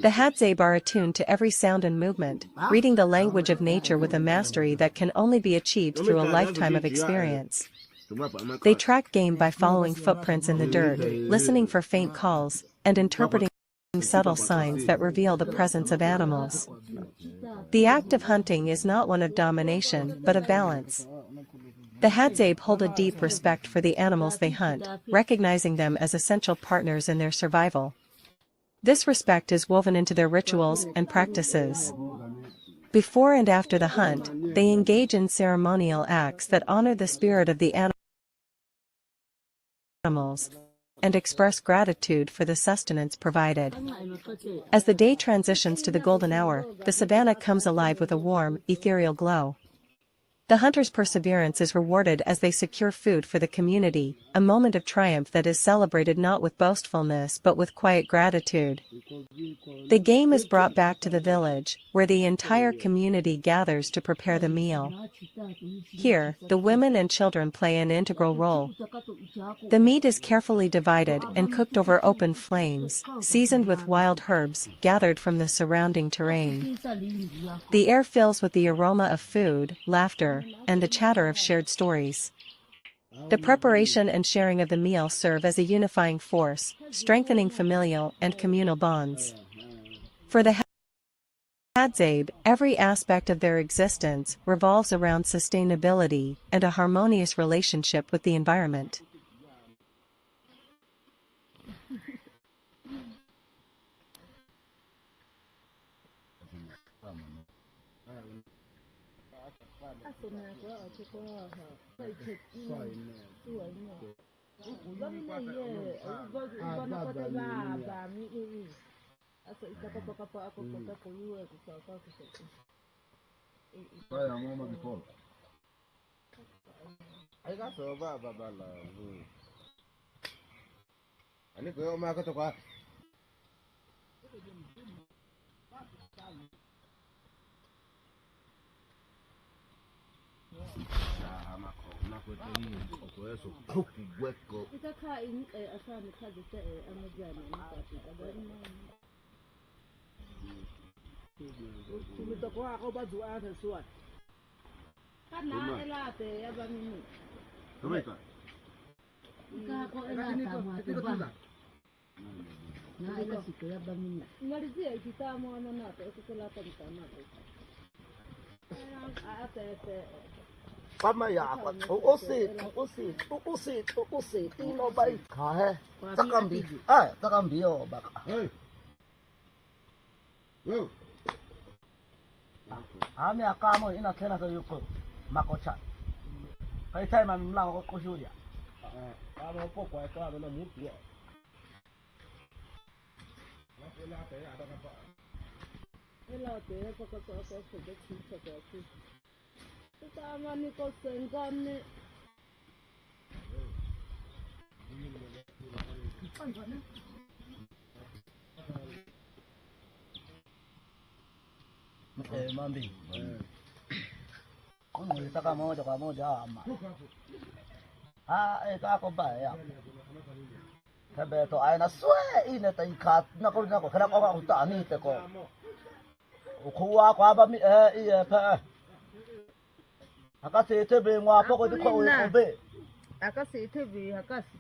The Hadzabe are attuned to every sound and movement, reading the language of nature with a mastery that can only be achieved through a lifetime of experience. They track game by following footprints in the dirt, listening for faint calls, and interpreting subtle signs that reveal the presence of animals. The act of hunting is not one of domination, but of balance. The Hadzabe hold a deep respect for the animals they hunt, recognizing them as essential partners in their survival. This respect is woven into their rituals and practices. Before and after the hunt, they engage in ceremonial acts that honor the spirit of the animals and express gratitude for the sustenance provided. As the day transitions to the golden hour, the savanna comes alive with a warm, ethereal glow. The hunter's perseverance is rewarded as they secure food for the community, a moment of triumph that is celebrated not with boastfulness but with quiet gratitude. The game is brought back to the village, where the entire community gathers to prepare the meal. Here, the women and children play an integral role. The meat is carefully divided and cooked over open flames, seasoned with wild herbs gathered from the surrounding terrain. The air fills with the aroma of food, laughter, and the chatter of shared stories. The preparation and sharing of the meal serve as a unifying force, strengthening familial and communal bonds. For the Hadzabe, every aspect of their existence revolves around sustainability and a harmonious relationship with the environment. Kama ya usi tino bai kahe takambi yo baka ame akamo ina tena to yuko makocha kai tai ma mlango ko shuria kama upo kwa kama na mtu ya ela te ko Tama ni ko sengane. Mambi. Kung nilitaka moja kwa moja ama. Kako ba ya. Sabi to ay na swe ina tay kat nako kana ko ka utani te ko. Ukuwa ko ba mi pa. Akasi tebe ngwa poko di ko obe. Akasi tebe akasi.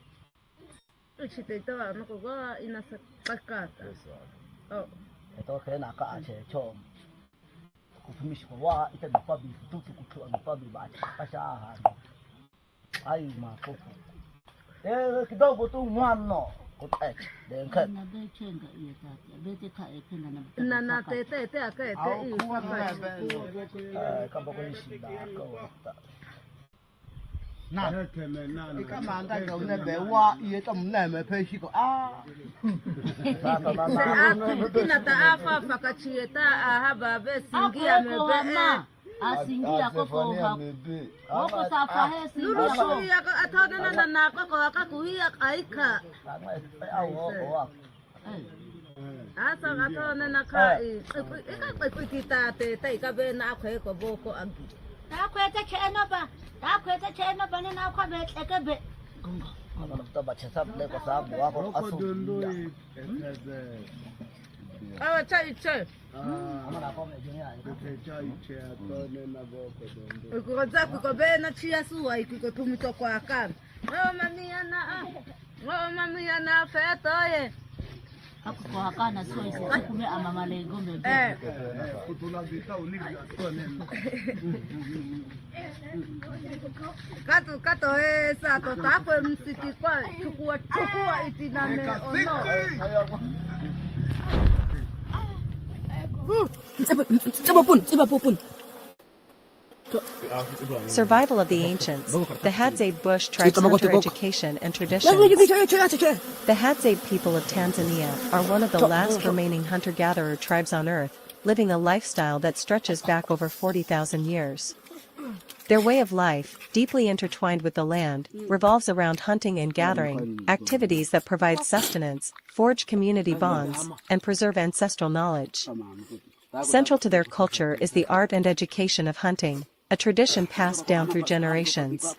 Uchite tawa nako ga ina sa pakata. Oh. Ito kaya naka ache chom. Kutumishi ko wa ita di pabi tutu kutu ang pabi ba kasyahan. Ay mapoko. Kidogo tu mwano. na be chenga iya tata be te ka e pena na na te ka te I na kama anga jo ne be wa ye to mna me pe shi ko ina ta afa fakachieta ahaba be singia me be asingia koko ha koko safa he singia ya atona na koko akakuia kaika asa atona na kai ikita te ka be na kwe ko boko agi ta kwete cheno ba ta kwete cheno ba ne na kwa be eke be to ba chesa le ko sa bo ko asu awa chai amana ko me junia ko za ko be na chia suwa ko tumito kwa kan mamia na feto ye kwa hakana sio hizo kume ama malengo mbebe kato esa to takwe msiki kwa chukua itinane ono Survival of the ancients, the Hadzabe Bush tribes hunter education and traditions. The Hadzabe people of Tanzania are one of the last remaining hunter-gatherer tribes on Earth, living a lifestyle that stretches back over 40,000 years. Their way of life, deeply intertwined with the land, revolves around hunting and gathering, activities that provide sustenance, forge community bonds, and preserve ancestral knowledge. Central to their culture is the art and education of hunting, a tradition passed down through generations.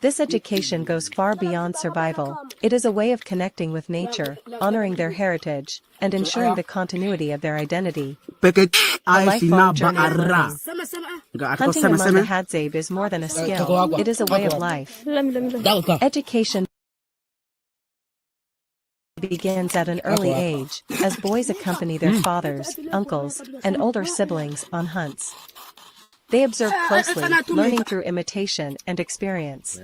This education goes far beyond survival. It is a way of connecting with nature, honoring their heritage, and ensuring the continuity of their identity. A lifelong journey of learning. Hunting among the Hadzabe is more than a skill, it is a way of life. Education begins at an early age, as boys accompany their fathers, uncles, and older siblings on hunts. They observe closely, learning through imitation and experience.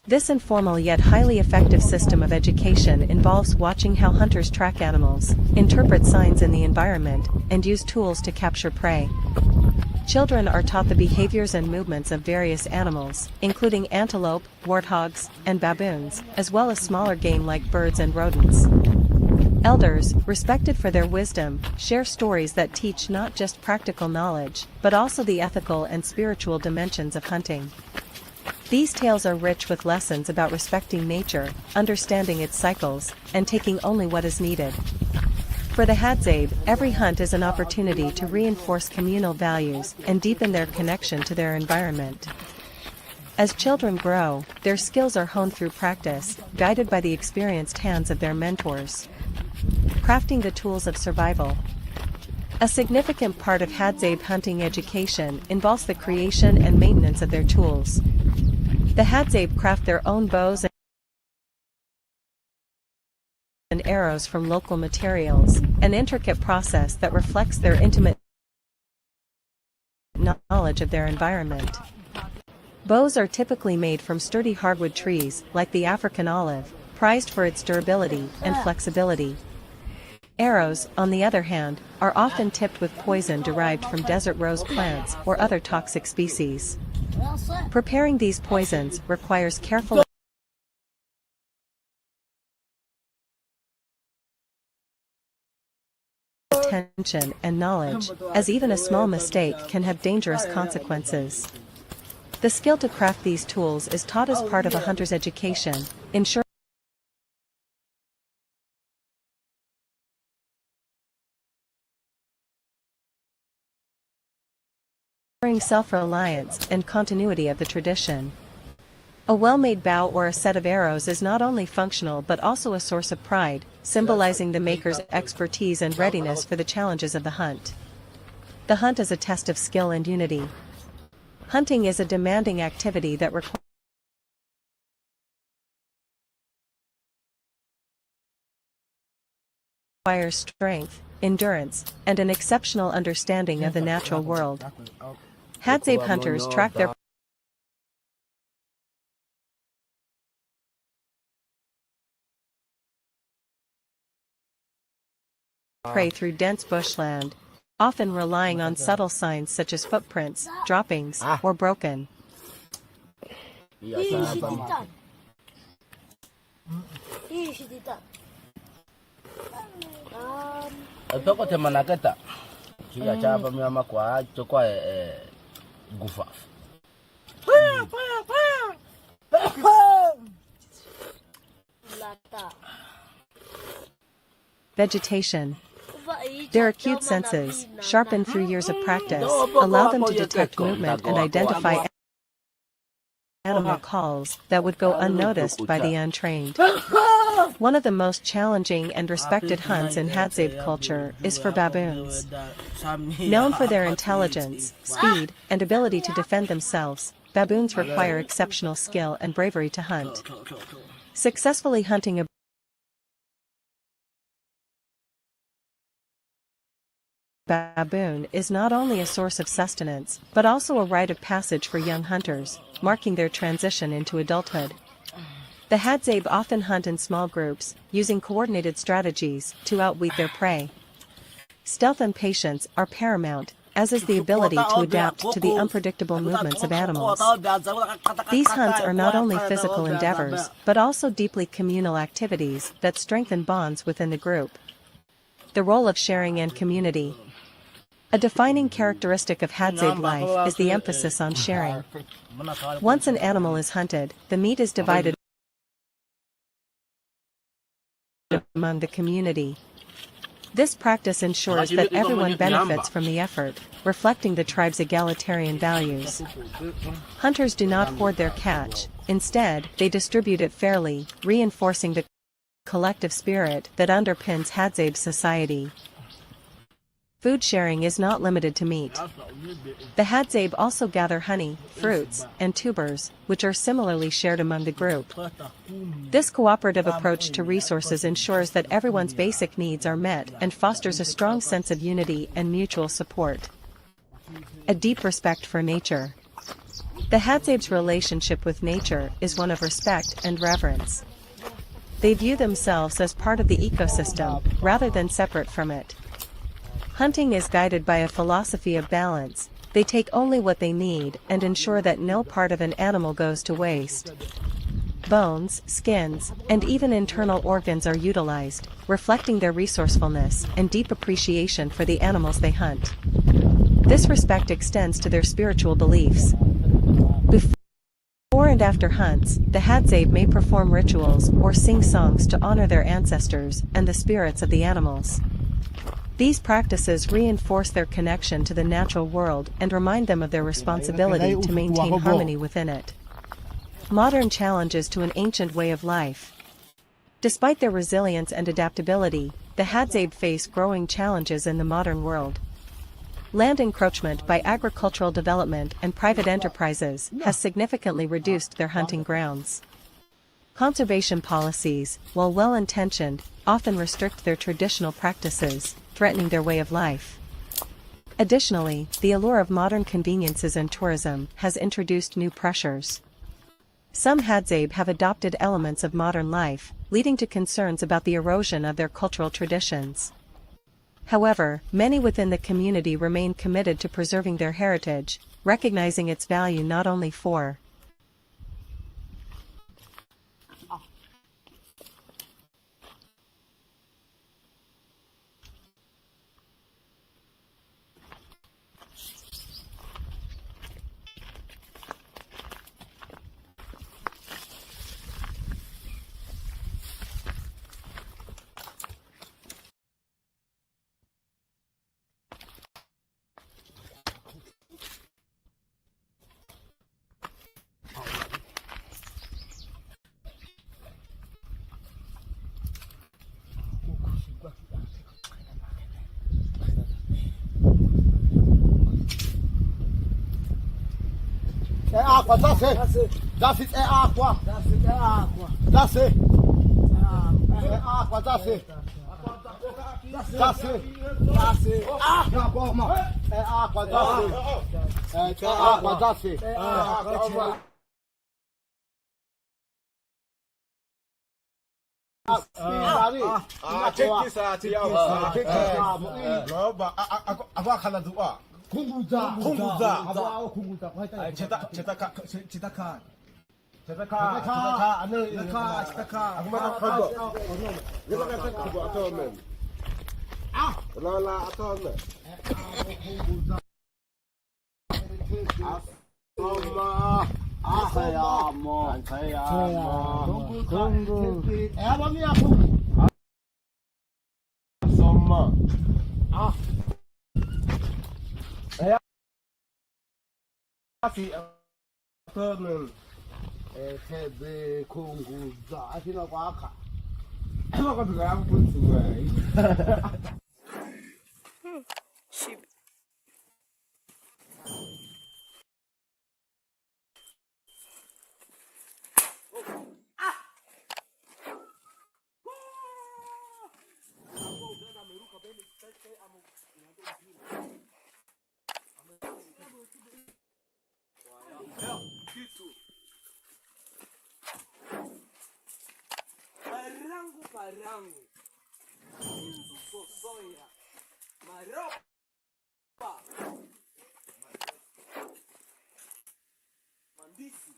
This informal yet highly effective system of education involves watching how hunters track animals, interpret signs in the environment, and use tools to capture prey. Children are taught the behaviors and movements of various animals, including antelope, warthogs, and baboons, as well as smaller game like birds and rodents. Elders, respected for their wisdom, share stories that teach not just practical knowledge, but also the ethical and spiritual dimensions of hunting. These tales are rich with lessons about respecting nature, understanding its cycles, and taking only what is needed. For the Hadzabe, every hunt is an opportunity to reinforce communal values and deepen their connection to their environment. As children grow, their skills are honed through practice, guided by the experienced hands of their mentors. Crafting the tools of survival. A significant part of Hadzabe hunting education involves the creation and maintenance of their tools. The Hadzabe craft their own bows and arrows from local materials, an intricate process that reflects their intimate knowledge of their environment. Bows are typically made from sturdy hardwood trees, like the African olive, prized for its durability and flexibility. Arrows, on the other hand, are often tipped with poison derived from desert rose plants or other toxic species. Preparing these poisons requires careful attention and knowledge, as even a small mistake can have dangerous consequences. The skill to craft these tools is taught as part of a hunter's education, ensuring self-reliance and continuity of the tradition. A well-made bow or a set of arrows is not only functional but also a source of pride, symbolizing the maker's expertise and readiness for the challenges of the hunt. The hunt is a test of skill and unity. Hunting is a demanding activity that requires strength, endurance, and an exceptional understanding of the natural world. Hadzabe hunters track their prey through dense bushland, often relying on subtle signs such as footprints, droppings, or broken. Vegetation. Their acute senses, sharpened through years of practice, allow them to detect movement and identify animal calls that would go unnoticed by the untrained. One of the most challenging and respected hunts in Hadzabe culture is for baboons. Known for their intelligence, speed, and ability to defend themselves, baboons require exceptional skill and bravery to hunt. Successfully hunting a baboon is not only a source of sustenance, but also a rite of passage for young hunters, marking their transition into adulthood. The Hadzabe often hunt in small groups, using coordinated strategies to outwit their prey. Stealth and patience are paramount, as is the ability to adapt to the unpredictable movements of animals. These hunts are not only physical endeavors, but also deeply communal activities that strengthen bonds within the group. The role of sharing and community. A defining characteristic of Hadzabe life is the emphasis on sharing. Once an animal is hunted, the meat is divided among the community. This practice ensures that everyone benefits from the effort, reflecting the tribe's egalitarian values. Hunters do not hoard their catch, instead, they distribute it fairly, reinforcing the collective spirit that underpins Hadzabe society. Food sharing is not limited to meat. The Hadzabe also gather honey, fruits, and tubers, which are similarly shared among the group. This cooperative approach to resources ensures that everyone's basic needs are met and fosters a strong sense of unity and mutual support. A deep respect for nature. The Hadzabe's relationship with nature is one of respect and reverence. They view themselves as part of the ecosystem, rather than separate from it. Hunting is guided by a philosophy of balance. They take only what they need and ensure that no part of an animal goes to waste. Bones, skins, and even internal organs are utilized, reflecting their resourcefulness and deep appreciation for the animals they hunt. This respect extends to their spiritual beliefs. Before and after hunts, the Hadzabe may perform rituals or sing songs to honor their ancestors and the spirits of the animals. These practices reinforce their connection to the natural world and remind them of their responsibility to maintain harmony within it. Modern challenges to an ancient way of life. Despite their resilience and adaptability, the Hadzabe face growing challenges in the modern world. Land encroachment by agricultural development and private enterprises has significantly reduced their hunting grounds. Conservation policies, while well-intentioned, often restrict their traditional practices, threatening their way of life. Additionally, the allure of modern conveniences and tourism has introduced new pressures. Some Hadzabe have adopted elements of modern life, leading to concerns about the erosion of their cultural traditions. However, many within the community remain committed to preserving their heritage, recognizing its value not only for Água, dá-se, é água. Dá-se. É água, dá-se. Dá-se. Água, é água, dá-se. É água, dá-se. Take this out. No, but I can't do it. Kunguza. Chitaka. Hadzabe kunguza asina kwakha abakwazika yakuphunzuka Sheep. Parangu. Soya. Maropa. Mandisi.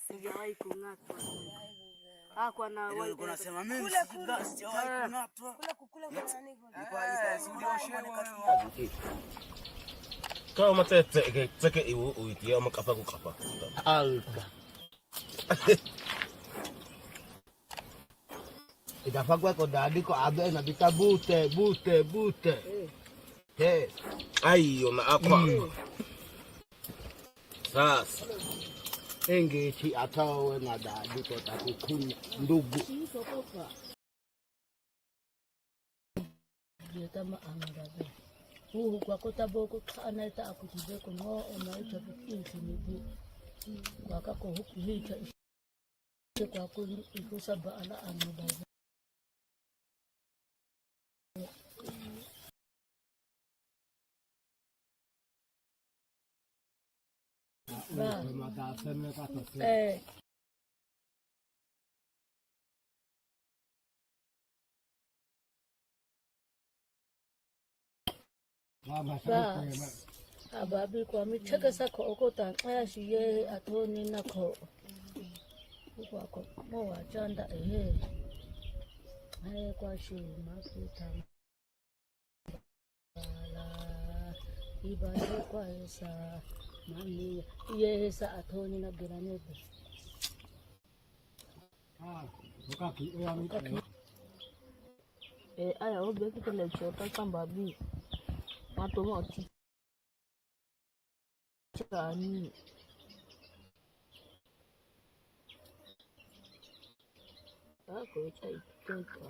Sijawahi kung'atwa. Kwa na wale unasema mimi sijawahi kung'atwa. Kule kama matete teke iwu uitia makafa kukafa. Alka. Itafagwa kwa dadi kwa abe na bita bute. Hey. Ayo na akwa. Sasa. Engeti atawe na dadi kwa takukunya ndugu. Yetama angabe. Kwa kota boko kana ita akutibe ko no ona ita bikinti nibi. Kwa kako huku hita kwa kuikusa baala angabe. Ababi kwa micheka sako okota aya shiye atoni nako kwa ko mo wachanda kwa shi mafuta la ibade kwa esa mami yesa atoni na granete aya obe kitele chota kambabi mato moti chani ako chai tota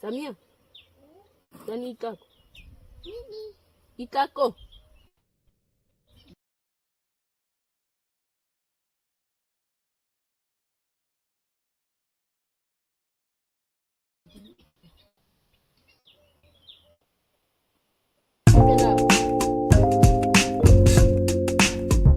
Samia. Dani itako. Itako.